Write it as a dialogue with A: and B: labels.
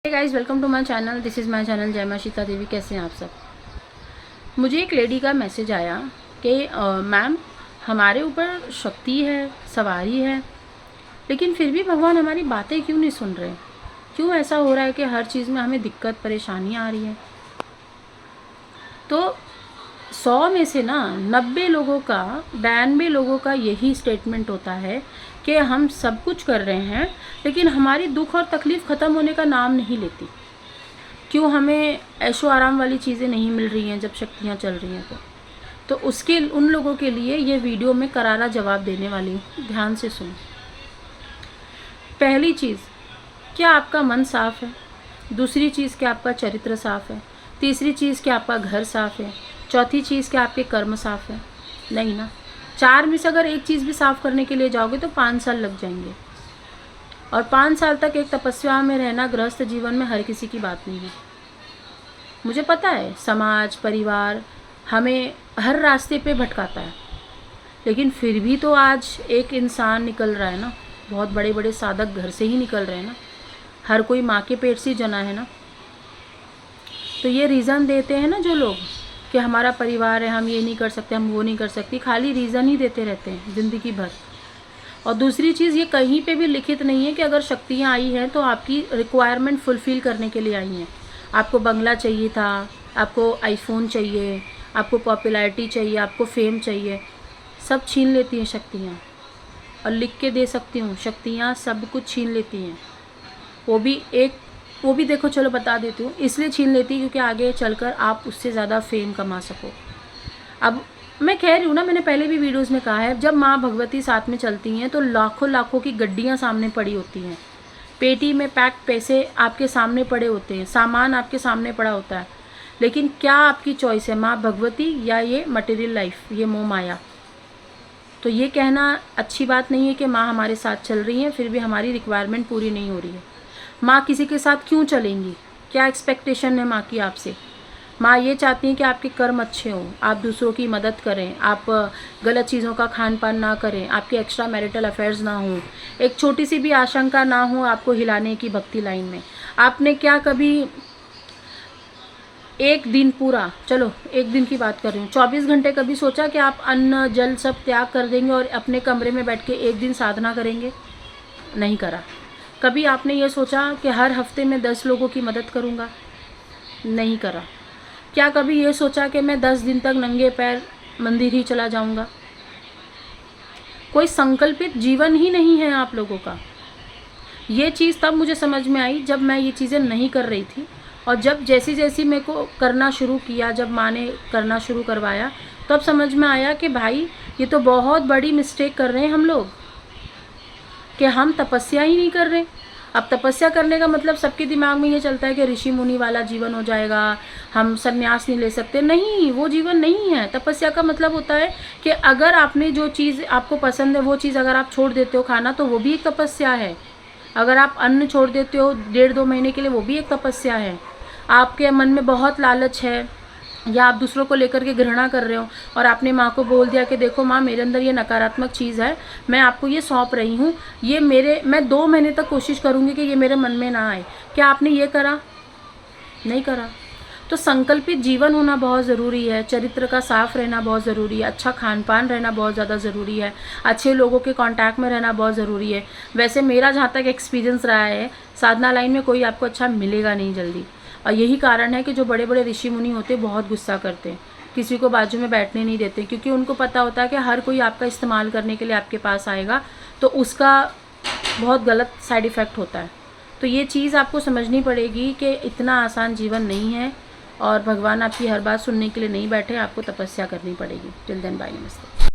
A: Hey guys, welcome to my channel. This is my channel Jai Maa Sita Devi. कैसे हैं आप सब? मुझे एक लेडी का मैसेज आया कि मैम, हमारे ऊपर शक्ति है, सवारी है, लेकिन फिर भी भगवान हमारी बातें क्यों नहीं सुन रहे? क्यों ऐसा हो रहा है कि हर चीज़ में हमें दिक्कत परेशानी आ रही है? तो 100 में से ना 90 लोगों का 92 लोगों का यही स्टेटमेंट होता है कि हम सब कुछ कर रहे हैं, लेकिन हमारी दुख और तकलीफ़ ख़त्म होने का नाम नहीं लेती। क्यों हमें ऐशो आराम वाली चीज़ें नहीं मिल रही हैं जब शक्तियाँ चल रही हैं? तो उसके उन लोगों के लिए ये वीडियो में करारा जवाब देने वाली हूँ। ध्यान से सुनो। पहली चीज़, क्या आपका मन साफ़ है? दूसरी चीज़, क्या आपका चरित्र साफ़ है? तीसरी चीज़, क्या आपका घर साफ़ है? चौथी चीज़, क्या आपके कर्म साफ़ है? नहीं ना। 4 में से अगर एक चीज़ भी साफ़ करने के लिए जाओगे तो 5 साल लग जाएंगे, और 5 साल तक एक तपस्या में रहना गृहस्थ जीवन में हर किसी की बात नहीं है। मुझे पता है समाज परिवार हमें हर रास्ते पे भटकाता है, लेकिन फिर भी तो आज एक इंसान निकल रहा है ना। बहुत बड़े बड़े साधक घर से ही निकल रहे हैं ना। हर कोई माँ के पेट से जना है ना। तो ये रीज़न देते हैं ना जो लोग कि हमारा परिवार है, हम ये नहीं कर सकते, हम वो नहीं कर सकती, खाली रीज़न ही देते रहते हैं ज़िंदगी भर। और दूसरी चीज़, ये कहीं पे भी लिखित नहीं है कि अगर शक्तियाँ आई हैं तो आपकी रिक्वायरमेंट फुलफ़िल करने के लिए आई हैं। आपको बंगला चाहिए था, आपको आईफोन चाहिए, आपको पॉपुलैरिटी चाहिए, आपको फेम चाहिए, सब छीन लेती हैं शक्तियाँ। और लिख के दे सकती हूँ, शक्तियाँ सब कुछ छीन लेती हैं। वो भी देखो, चलो बता देती हूँ, इसलिए छीन लेती है क्योंकि आगे चलकर आप उससे ज़्यादा फेम कमा सको। अब मैं कह रही हूँ ना, मैंने पहले भी वीडियोस में कहा है, जब माँ भगवती साथ में चलती हैं तो लाखों लाखों की गड्डियाँ सामने पड़ी होती हैं, पेटी में पैक पैसे आपके सामने पड़े होते हैं, सामान आपके सामने पड़ा होता है, लेकिन क्या आपकी चॉइस है, माँ भगवती या ये मटेरियल लाइफ, ये मोह माया? तो ये कहना अच्छी बात नहीं है कि माँ हमारे साथ चल रही हैं फिर भी हमारी रिक्वायरमेंट पूरी नहीं हो रही है। माँ किसी के साथ क्यों चलेंगी? क्या एक्सपेक्टेशन है माँ की आपसे? माँ ये चाहती हैं कि आपके कर्म अच्छे हों, आप दूसरों की मदद करें, आप गलत चीज़ों का खान पान ना करें, आपके एक्स्ट्रा मैरिटल अफेयर्स ना हों, एक छोटी सी भी आशंका ना हो आपको हिलाने की भक्ति लाइन में। आपने क्या कभी एक दिन पूरा, चलो एक दिन की बात कर रही हूँ, 24 घंटे कभी सोचा कि आप अन्न जल सब त्याग कर देंगे और अपने कमरे में बैठ के एक दिन साधना करेंगे? नहीं करा। कभी आपने ये सोचा कि हर हफ्ते में 10 लोगों की मदद करूँगा? नहीं करा। क्या कभी ये सोचा कि मैं 10 दिन तक नंगे पैर मंदिर ही चला जाऊंगा? कोई संकल्पित जीवन ही नहीं है आप लोगों का। ये चीज़ तब मुझे समझ में आई जब मैं ये चीज़ें नहीं कर रही थी, और जब जैसी जैसी मेरे को करना शुरू किया, जब माँ ने करना शुरू करवाया, तब समझ में आया कि भाई ये तो बहुत बड़ी मिस्टेक कर रहे हैं हम लोग, कि हम तपस्या ही नहीं कर रहे। अब तपस्या करने का मतलब सबके दिमाग में ये चलता है कि ऋषि मुनि वाला जीवन हो जाएगा, हम संन्यास नहीं ले सकते। नहीं, वो जीवन नहीं है। तपस्या का मतलब होता है कि अगर आपने जो चीज़ आपको पसंद है वो चीज़ अगर आप छोड़ देते हो खाना, तो वो भी एक तपस्या है। अगर आप अन्न छोड़ देते हो 1.5-2 महीने के लिए, वो भी एक तपस्या है। आपके मन में बहुत लालच है, या आप दूसरों को लेकर के घृणा कर रहे हो और आपने माँ को बोल दिया कि देखो माँ, मेरे अंदर ये नकारात्मक चीज़ है, मैं आपको ये सौंप रही हूँ, ये मैं 2 महीने तक कोशिश करूँगी कि ये मेरे मन में ना आए। क्या आपने ये करा? नहीं करा। तो संकल्पित जीवन होना बहुत ज़रूरी है, चरित्र का साफ रहना बहुत ज़रूरी है, अच्छा खान पान रहना बहुत ज़्यादा ज़रूरी है, अच्छे लोगों के कांटेक्ट में रहना बहुत ज़रूरी है। वैसे मेरा जहाँ तक एक्सपीरियंस रहा है, साधना लाइन में कोई आपको अच्छा मिलेगा नहीं जल्दी, और यही कारण है कि जो बड़े बड़े ऋषि मुनि होते हैं बहुत गुस्सा करते हैं, किसी को बाजू में बैठने नहीं देते, क्योंकि उनको पता होता है कि हर कोई आपका इस्तेमाल करने के लिए आपके पास आएगा, तो उसका बहुत गलत साइड इफ़ेक्ट होता है। तो ये चीज़ आपको समझनी पड़ेगी कि इतना आसान जीवन नहीं है, और भगवान आपकी हर बात सुनने के लिए नहीं बैठे, आपको तपस्या करनी पड़ेगी। टिल देन, बाय, नमस्ते।